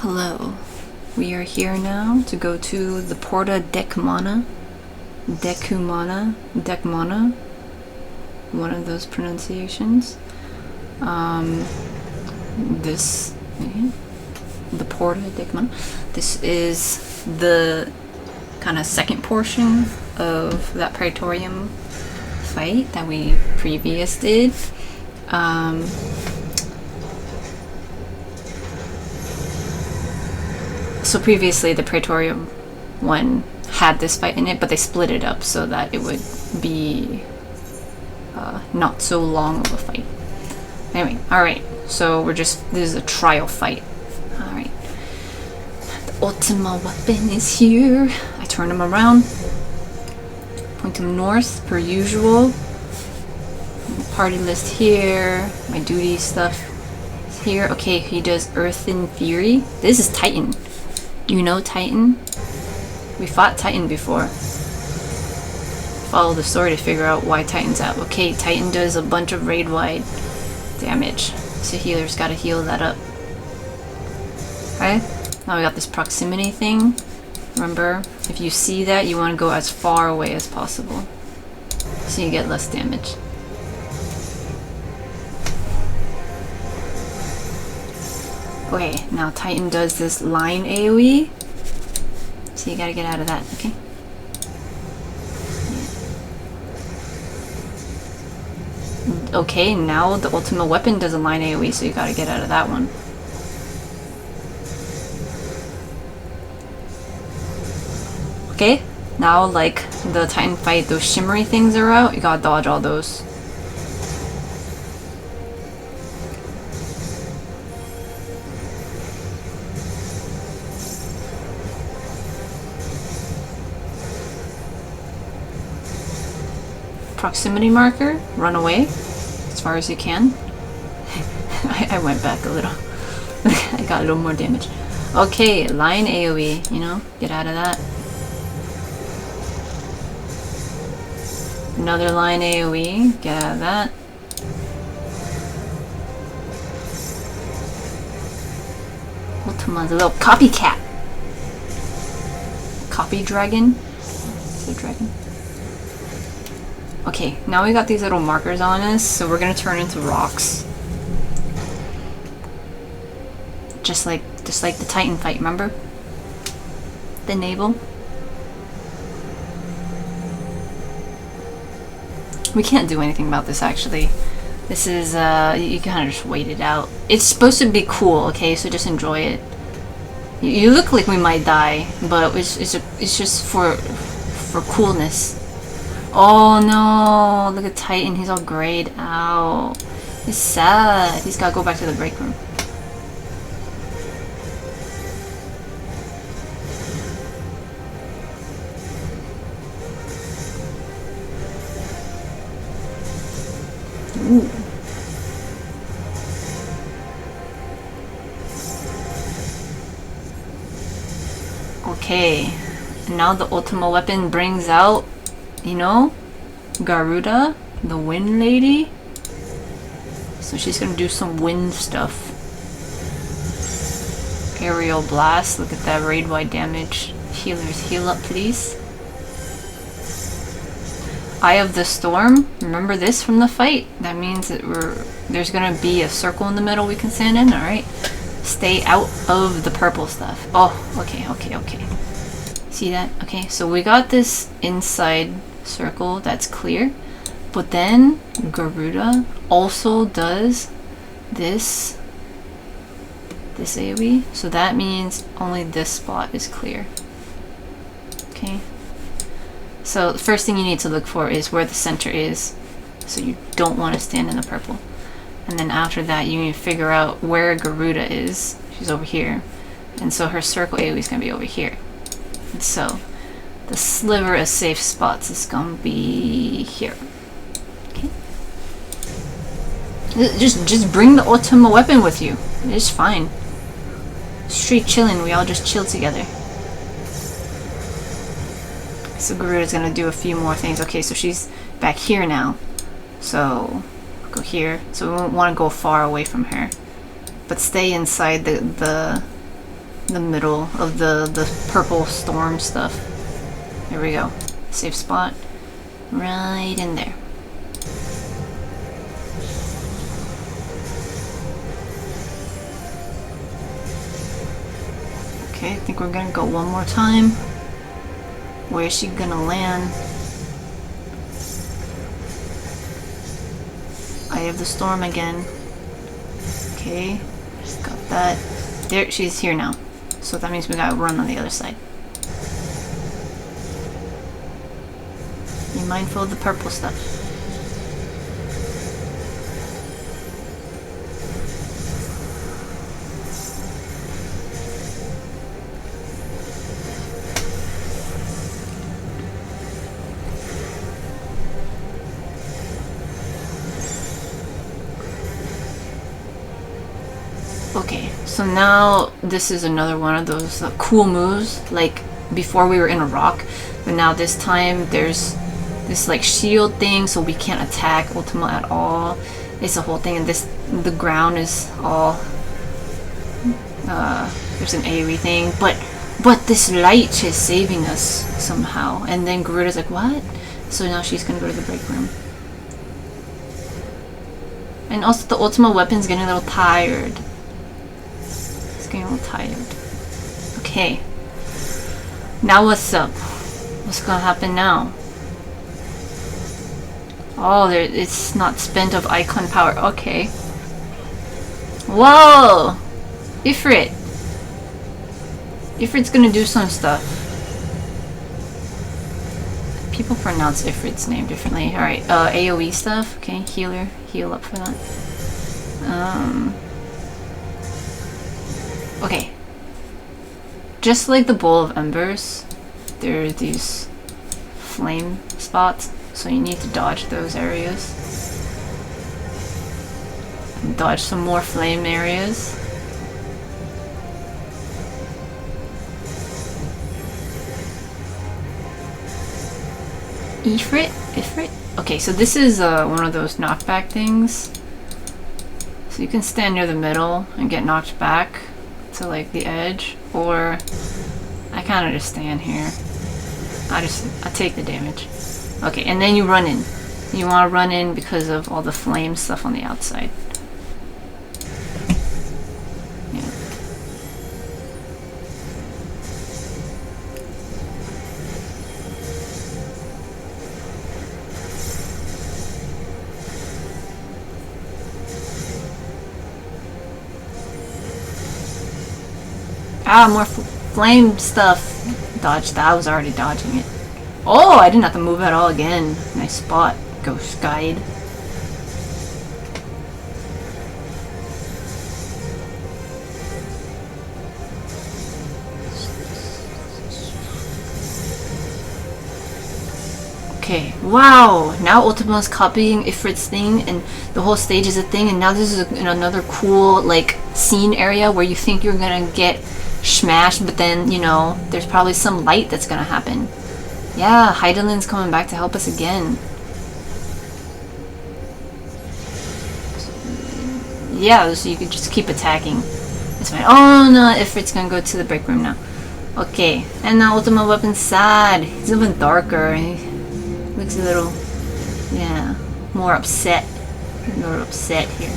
Hello. We are here now to go to the Porta Decumana. Decumana. One of those pronunciations. The Porta Decumana. This is the kind of second portion of that Praetorium fight that we previously did. So previously the Praetorium one had this fight in it, but they split it up so that it would be not so long of a fight. Anyway, alright, so this is a trial fight. Alright. The Ultima weapon is here. I turn him around. Point him north, per usual. Party list here. My duty stuff is here. Okay, he does Earthen Fury. This is Titan. You know Titan? We fought Titan before. Follow the story to figure out why Titan's out. Okay, Titan does a bunch of raid-wide damage. So healer's gotta heal that up. Okay, now we got this proximity thing. Remember, if you see that, you want to go as far away as possible, so you get less damage. Okay, now Titan does this line AoE, so you gotta get out of that, okay? Okay, now the ultimate weapon does a line AoE, so you gotta get out of that one. Okay, now like the Titan fight, those shimmery things are out, you gotta dodge all those. Proximity marker, run away as far as you can. I went back a little. I got a little more damage. Okay, line AoE, you know, get out of that. Another line AoE, get out of that. Ultima's a little copycat. Copy dragon? Is it a dragon? Okay, now we got these little markers on us, so we're gonna turn into rocks. Just like the Titan fight, remember? The navel. We can't do anything about this actually. This is you kind of just wait it out. It's supposed to be cool, okay? So just enjoy it. You look like we might die, but it's just for coolness. Oh no, look at Titan, he's all grayed out. He's sad. He's gotta go back to the break room. Ooh. Okay, now the Ultima weapon brings out, you know, Garuda, the wind lady. So she's gonna do some wind stuff. Aerial blast, look at that raid-wide damage. Healers, heal up please. Eye of the Storm, remember this from the fight? That means that there's gonna be a circle in the middle we can stand in, alright? Stay out of the purple stuff. Oh, okay. See that? Okay, so we got this inside circle that's clear, but then Garuda also does this AoE, so that means only this spot is clear. Okay, so the first thing you need to look for is where the center is, so you don't want to stand in the purple. And then after that you need to figure out where Garuda is. She's over here, and so her circle AoE is going to be over here. And so the sliver of safe spots is gonna be here. Okay. Just bring the Ultima weapon with you. It's fine. Straight chilling. We all just chill together. So Garuda's gonna do a few more things. Okay, so she's back here now. So go here. So we won't want to go far away from her, but stay inside the the middle of the purple storm stuff. There we go. Safe spot. Right in there. Okay, I think we're gonna go one more time. Where is she gonna land? Eye of the storm again. Okay, got that. There, she's here now. So that means we gotta run on the other side. Be mindful of the purple stuff. Okay, so now this is another one of those cool moves. Like before we were in a rock, but now this time there's this like shield thing, so we can't attack Ultima at all. It's a whole thing, and the ground is all there's an AoE thing, but this light is saving us somehow. And then Garuda's like, what? So now she's gonna go to the break room. And also the Ultima weapon's getting a little tired. It's getting a little tired. Okay. Now what's up? What's gonna happen now? Oh, it's not spent of icon power. Okay. Whoa! Ifrit! Ifrit's gonna do some stuff. People pronounce Ifrit's name differently. Alright, AoE stuff. Okay, healer. Heal up for that. Okay. Just like the Bowl of Embers, there are these flame spots. So you need to dodge those areas. And dodge some more flame areas. Ifrit? Ifrit? Okay, so this is one of those knockback things. So you can stand near the middle and get knocked back to like the edge, or I kind of just stand here. I take the damage. Okay, and then you run in. You want to run in because of all the flame stuff on the outside. Yeah. Ah, more flame stuff. Dodge that. I was already dodging it. Oh, I didn't have to move at all again. Nice spot. Ghost Guide. Okay, wow! Now Ultima's copying Ifrit's thing, and the whole stage is a thing, and now this is another cool, like, scene area where you think you're gonna get smashed, but then, you know, there's probably some light that's gonna happen. Yeah, Heidelin's coming back to help us again. Yeah, so you could just keep attacking. It's fine. Oh no, Ifrit's gonna go to the break room now. Okay, and now Ultima Weapon's sad. He's even darker. He looks a little, yeah, more upset. More upset here.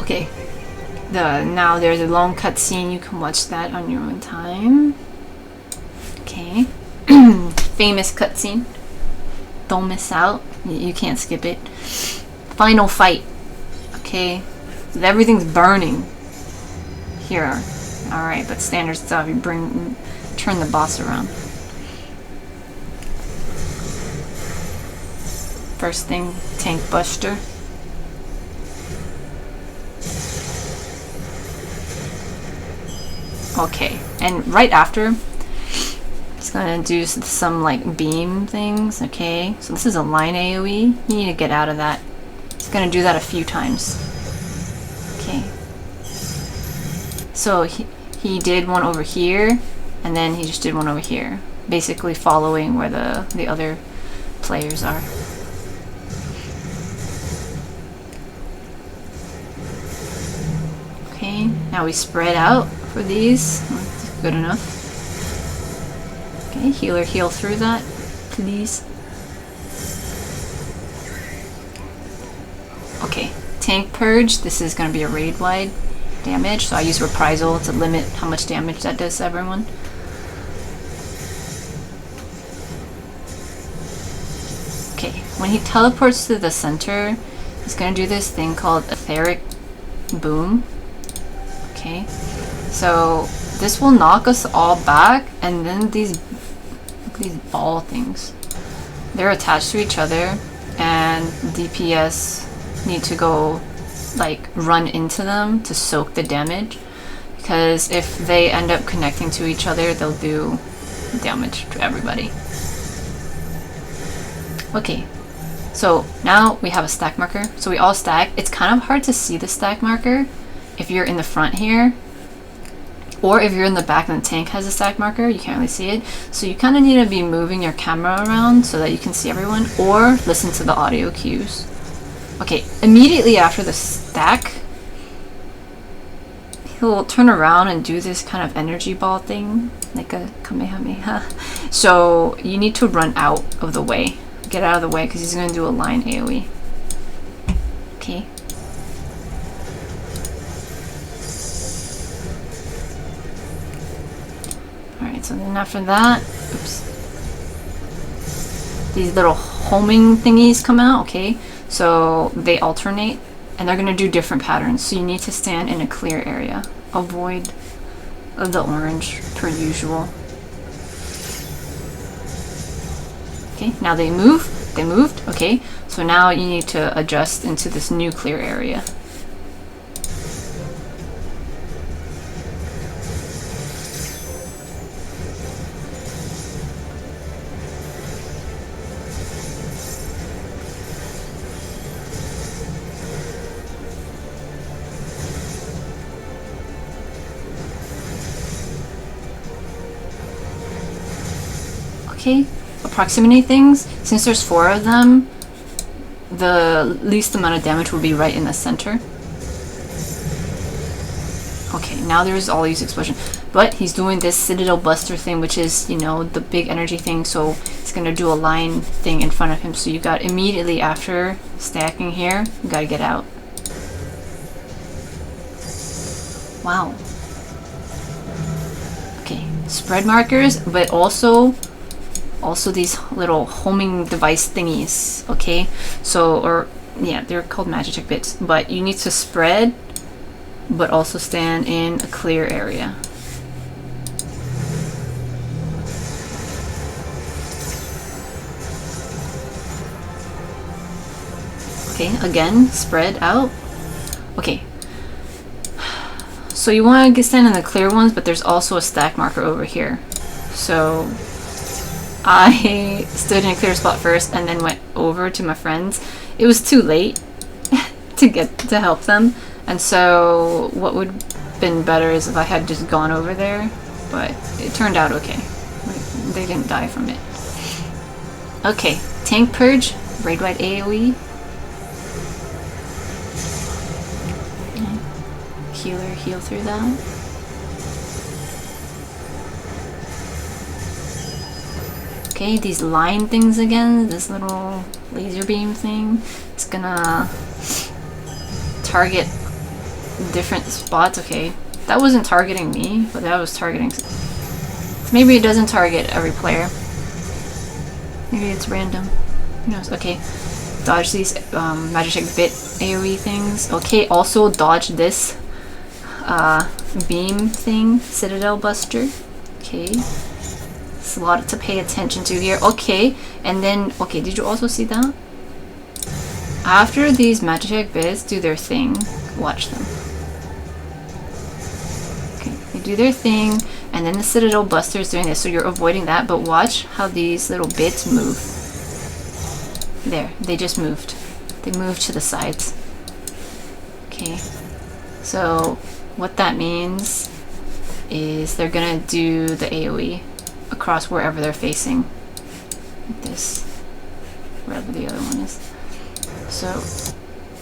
Okay, now there's a long cutscene. You can watch that on your own time. Okay, famous cutscene. Don't miss out. You can't skip it. Final fight. Okay, everything's burning here. All right, but standard stuff. You turn the boss around. First thing, Tank Buster. Okay, and right after, it's gonna do some like beam things. Okay, so this is a line AoE. You need to get out of that. It's gonna do that a few times. Okay. So he did one over here, and then he just did one over here. basically following where the other players are. Okay, now we spread out for these. That's good enough. Okay, healer heal through that, please. Okay, tank purge. This is going to be a raid wide damage, so I use reprisal to limit how much damage that does to everyone. Okay, when he teleports to the center, he's going to do this thing called etheric boom. Okay, so this will knock us all back, and then these ball things, they're attached to each other, and DPS need to go like run into them to soak the damage, because if they end up connecting to each other, they'll do damage to everybody. Okay, so now we have a stack marker, so we all stack. It's kind of hard to see the stack marker if you're in the front here, or if you're in the back and the tank has a stack marker, you can't really see it. So you kind of need to be moving your camera around so that you can see everyone, or listen to the audio cues. Okay, immediately after the stack, he'll turn around and do this kind of energy ball thing, like a Kamehameha. So you need to run out of the way. Get out of the way, because he's going to do a line AoE. Okay. Alright, so then after that, oops, these little homing thingies come out, okay? So they alternate, and they're going to do different patterns. So you need to stand in a clear area. Avoid the orange, per usual. Okay, now they move. They moved, okay? So now you need to adjust into this new clear area. Okay, proximity things, since there's 4 of them, the least amount of damage will be right in the center. Okay, now there's all these explosions, but he's doing this Citadel Buster thing, which is, you know, the big energy thing, so it's gonna do a line thing in front of him, so you got immediately after stacking here, you gotta get out. Wow. Okay, spread markers, but also these little homing device thingies, okay? So, or yeah, they're called Magitech bits, but you need to spread, but also stand in a clear area. Okay, again, spread out. Okay. So you want to stand in the clear ones, but there's also a stack marker over here. So I stood in a clear spot first and then went over to my friends. It was too late to help them, and so what would have been better is if I had just gone over there, but it turned out okay. They didn't die from it. Okay, tank purge, raid wide AoE. Healer heal through that. Okay, these line things again, this little laser beam thing, it's gonna target different spots. Okay, that wasn't targeting me, but that was targeting. Maybe it doesn't target every player. Maybe it's random. Who knows? Okay, dodge these Magitech bit AoE things. Okay, also dodge this beam thing, Citadel Buster. Okay. It's a lot to pay attention to here. Okay, and then, okay, did you also see that? After these Magitech bits do their thing, watch them. Okay, they do their thing, and then the Citadel Buster is doing this, so you're avoiding that, but watch how these little bits move. There, they just moved. They moved to the sides. Okay, so what that means is they're gonna do the AoE. across wherever they're facing. Like this, wherever the other one is. So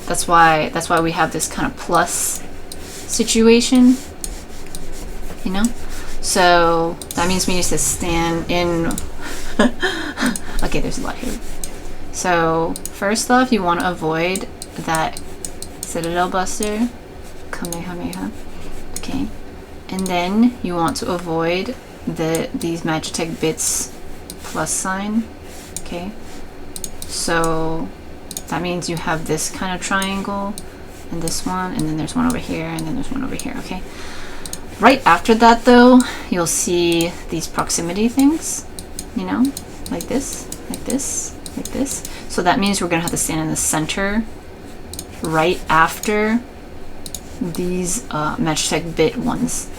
that's why we have this kind of plus situation, you know? So that means we need to stand in. Okay, there's a lot here. So first off, you want to avoid that Citadel Buster, Kamehameha. Okay, and then you want to avoid these Magitech bits plus sign. Okay, so that means you have this kind of triangle and this one, and then there's one over here, and then there's one over here. Okay, right after that though, you'll see these proximity things, you know, like this, like this, like this. So that means we're gonna have to stand in the center right after these Magitech bit ones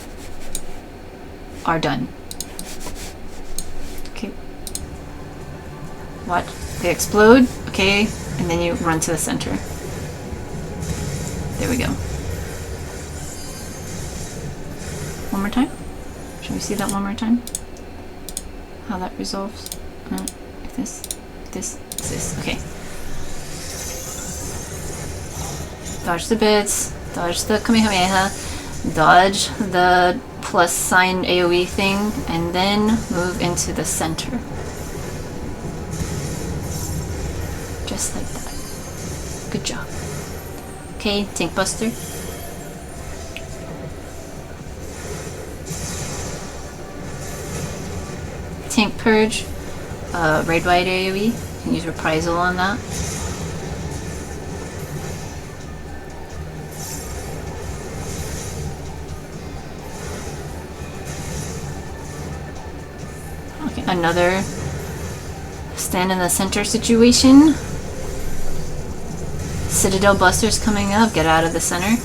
are done. Okay, watch, they explode. Okay, and then you run to the center. There we go. One more time. Should we see that one more time? How that resolves? Like this, this, this. Okay. Dodge the bits, dodge the Kamehameha, dodge the plus sign AoE thing, and then move into the center. Just like that. Good job. Okay, Tank Buster. Tank Purge, Raid Wide AoE. You can use Reprisal on that. Okay, another stand in the center situation. Citadel Buster's coming up, get out of the center.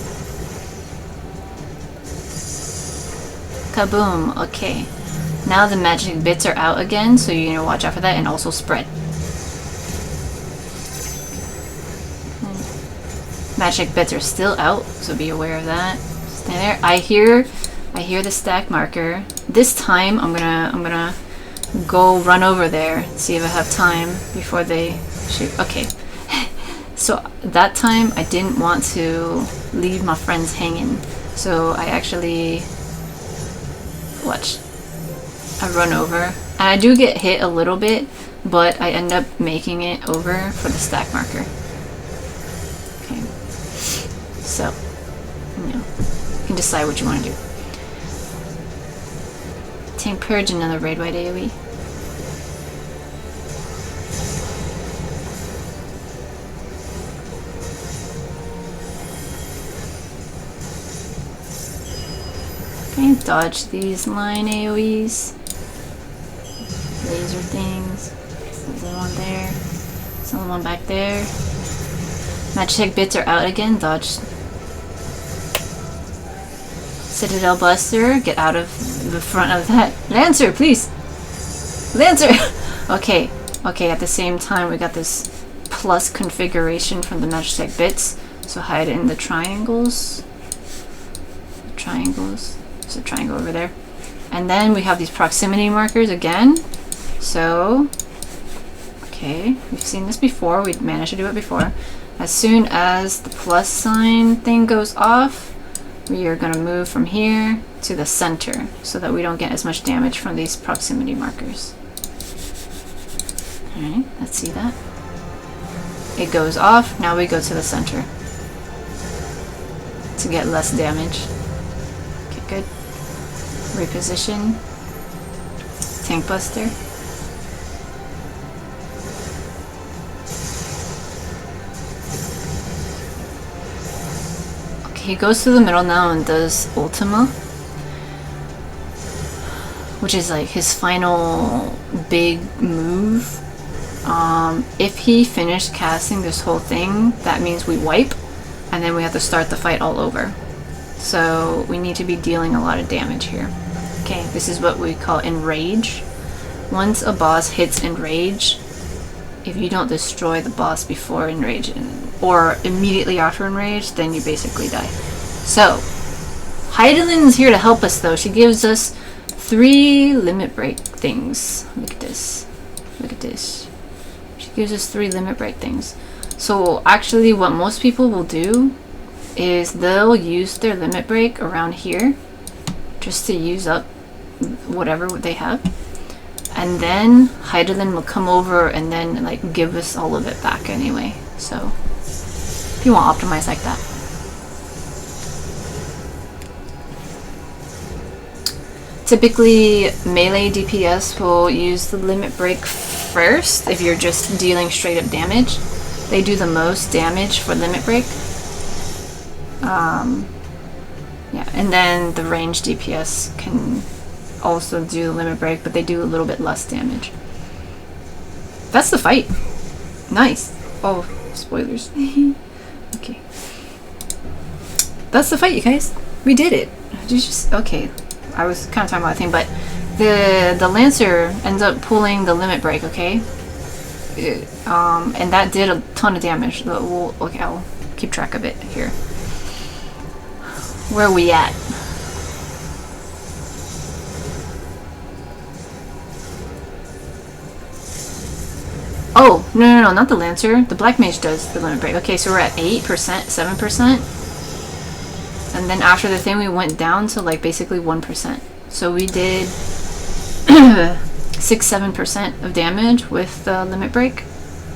Kaboom, okay. Now the magic bits are out again, so you need to watch out for that, and also spread. Magic bits are still out, so be aware of that. Stay there. I hear the stack marker. This time I'm gonna go run over there, see if I have time before they shoot. Okay. So that time I didn't want to leave my friends hanging, so I actually I run over, and I do get hit a little bit, but I end up making it over for the stack marker. Okay, so you know, you can decide what you want to do. Tank Purge, another Raid Wide AoE. Okay, dodge these line AoEs. Laser things. There's another one there. There's another one back there. Magitech bits are out again. Dodge. Citadel Buster. Get out of the front of that. Lancer, please! Lancer! Okay. Okay, at the same time we got this plus configuration from the Magitech bits. So hide in the triangles. Triangles. There's a triangle over there. And then we have these proximity markers again. So, okay, we've seen this before. We've managed to do it before. As soon as the plus sign thing goes off, we are going to move from here to the center so that we don't get as much damage from these proximity markers. Alright, let's see that. It goes off. Now we go to the center to get less damage. Okay, good. Reposition. Tank Buster. Okay, he goes to the middle now and does Ultima, which is like his final big move. If he finished casting this whole thing, that means we wipe, and then we have to start the fight all over. So we need to be dealing a lot of damage here. Okay, this is what we call Enrage. Once a boss hits Enrage, if you don't destroy the boss before Enrage or immediately after Enrage, then you basically die. So, Heidelin's here to help us though. She gives us 3 limit break things. Look at this. Look at this. She gives us 3 limit break things. So actually what most people will do is they'll use their limit break around here just to use up whatever they have. And then Heidelin will come over and then like give us all of it back anyway. So if you want to optimize like that. Typically, melee DPS will use the limit break first if you're just dealing straight up damage. They do the most damage for limit break. Yeah, and then the range DPS can also do limit break, but they do a little bit less damage. That's the fight. Nice. Oh, spoilers. Okay. That's the fight, you guys. We did it. Did you just... Okay. I was kind of talking about a thing, but the Lancer ends up pulling the limit break, okay? And that did a ton of damage. Okay, I'll keep track of it here. Where are we at? Oh, no, not the Lancer. The Black Mage does the limit break. Okay, so we're at 8%, 7%. And then after the thing, we went down to like basically 1%. So we did 6-7% of damage with the limit break.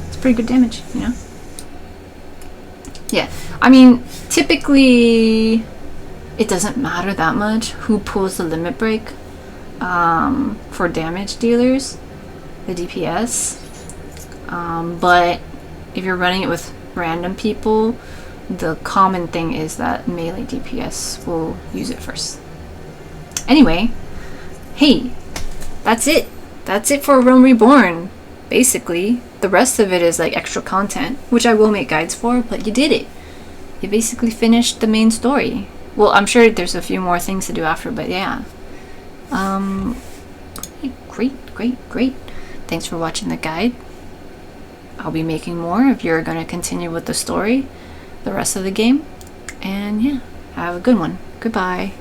It's pretty good damage, you know? Yeah, I mean, typically it doesn't matter that much who pulls the limit break for damage dealers, the DPS. But if you're running it with random people, the common thing is that melee DPS will use it first. Anyway, hey, that's it. That's it for Realm Reborn. Basically, the rest of it is like extra content, which I will make guides for, but you did it. You basically finished the main story. Well, I'm sure there's a few more things to do after, but yeah. Great. Thanks for watching the guide. I'll be making more if you're going to continue with the story the rest of the game. And yeah, have a good one. Goodbye.